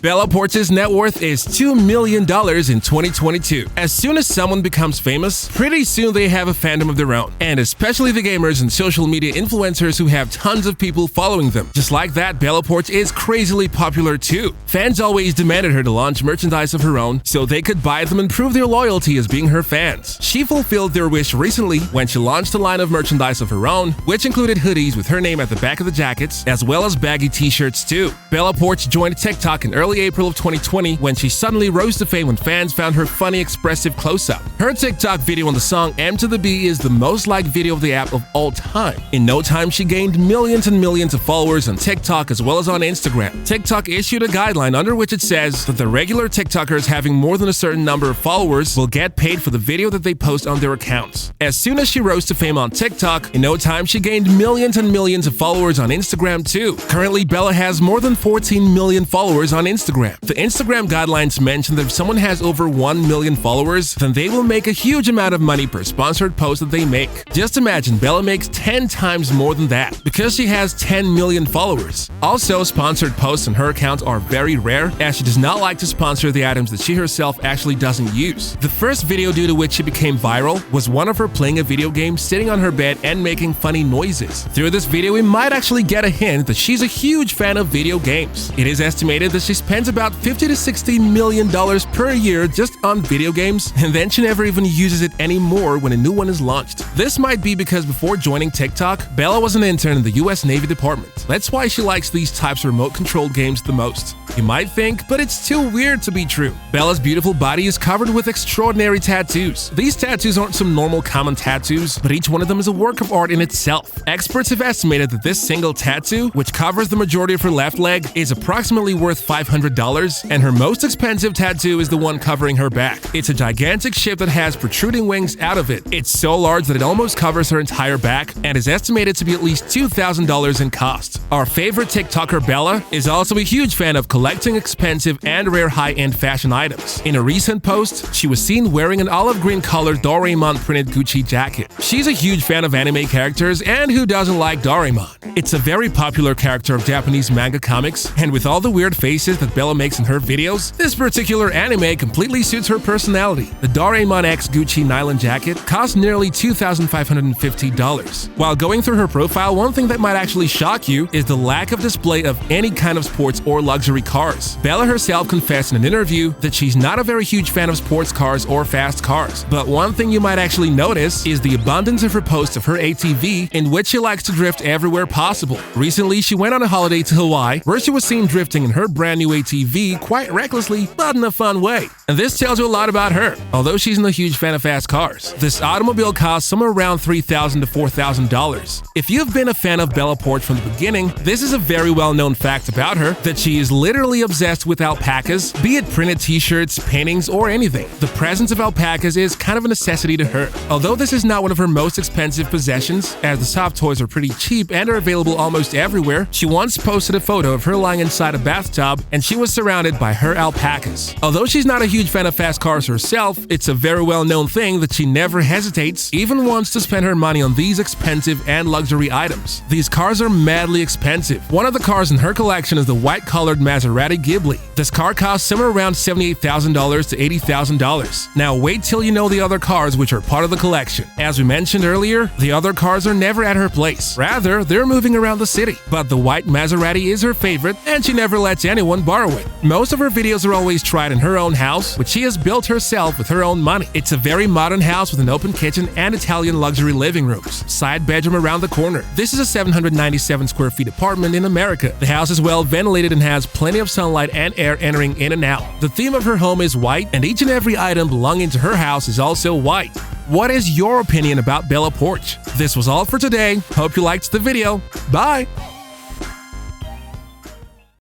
Bella Poarch's net worth is $2 million in 2022. As soon as someone becomes famous, pretty soon they have a fandom of their own, and especially the gamers and social media influencers who have tons of people following them. Just like that, Bella Poarch is crazily popular too. Fans always demanded her to launch merchandise of her own so they could buy them and prove their loyalty as being her fans. She fulfilled their wish recently when she launched a line of merchandise of her own, which included hoodies with her name at the back of the jackets, as well as baggy t-shirts too. Bella Poarch joined TikTok in early April of 2020 when she suddenly rose to fame when fans found her funny, expressive close-up. Her TikTok video on the song M to the B is the most liked video of the app of all time. In no time, she gained millions and millions of followers on TikTok as well as on Instagram. TikTok issued a guideline under which it says that the regular TikTokers having more than a certain number of followers will get paid for the video that they post on their accounts. As soon as she rose to fame on TikTok, in no time she gained millions and millions of followers on Instagram too. Currently, Bella has more than 14 million followers on Instagram. The Instagram guidelines mention that if someone has over 1 million followers, then they will make a huge amount of money per sponsored post that they make. Just imagine, Bella makes 10 times more than that because she has 10 million followers. Also, sponsored posts on her account are very rare, as she does not like to sponsor the items that she herself actually doesn't use. The first video due to which she became viral was one of her playing a video game sitting on her bed and making funny noises. Through this video, we might actually get a hint that she's a huge fan of video games. It is estimated that she spends about $50 to $60 million per year just on video games, and then she never even uses it anymore when a new one is launched. This might be because before joining TikTok, Bella was an intern in the US Navy Department. That's why she likes these types of remote-controlled games the most. You might think, but it's too weird to be true. Bella's beautiful body is covered with extraordinary tattoos. These tattoos aren't some normal common tattoos, but each one of them is a work of art in itself. Experts have estimated that this single tattoo, which covers the majority of her left leg, is approximately worth $500, and her most expensive tattoo is the one covering her back. It's a gigantic ship that has protruding wings out of it. It's so large that it almost covers her entire back and is estimated to be at least $2,000 in cost. Our favorite TikToker Bella is also a huge fan of collecting expensive and rare high-end fashion items. In a recent post, she was seen wearing an olive green colored Doraemon printed Gucci jacket. She's a huge fan of anime characters, and who doesn't like Doraemon? It's a very popular character of Japanese manga comics, and with all the weird faces that Bella makes in her videos, this particular anime completely suits her personality. The Doraemon X Gucci nylon jacket costs nearly $2,550. While going through her profile, one thing that might actually shock you is the lack of display of any kind of sports or luxury cars. Bella herself confessed in an interview that she's not a very huge fan of sports cars or fast cars, but one thing you might actually notice is the abundance of her posts of her ATV, in which she likes to drift everywhere possible. Recently, she went on a holiday to Hawaii, where she was seen drifting in her brand new ATV quite recklessly, but in a fun way. And this tells you a lot about her. Although she's not a huge fan of fast cars, this automobile costs somewhere around $3,000 to $4,000. If you've been a fan of Bella Poarch from the beginning, this is a very well-known fact about her, that she is literally obsessed with alpacas, be it printed t-shirts, paintings, or anything. The presence of alpacas is kind of a necessity to her. Although this is not one of her most expensive possessions, as the soft toys are pretty cheap and are available almost everywhere, she once posted a photo of her lying inside a bathtub, and she was surrounded by her alpacas. Although she's not a huge fan of fast cars herself, it's a very well-known thing that she never hesitates, even wants to spend her money on these expensive and luxury items. These cars are madly expensive. One of the cars in her collection is the white-colored Maserati Ghibli. This car costs somewhere around $78,000 to $80,000. Now wait till you know the other cars which are part of the collection. As we mentioned earlier, the other cars are never at her place. Rather, they're moving around the city. But the white Maserati is her favorite, and she never lets anyone borrow it. Most of her videos are always tried in her own house, which she has built herself with her own money. It's a very modern house with an open kitchen and Italian luxury living rooms. Side bedroom around the corner. This is a 797 square feet apartment in America. The house is well ventilated and has plenty of sunlight and air entering in and out. The theme of her home is white, and each and every item belonging to her house is also white. What is your opinion about Bella Poarch? This was all for today. Hope you liked the video. Bye!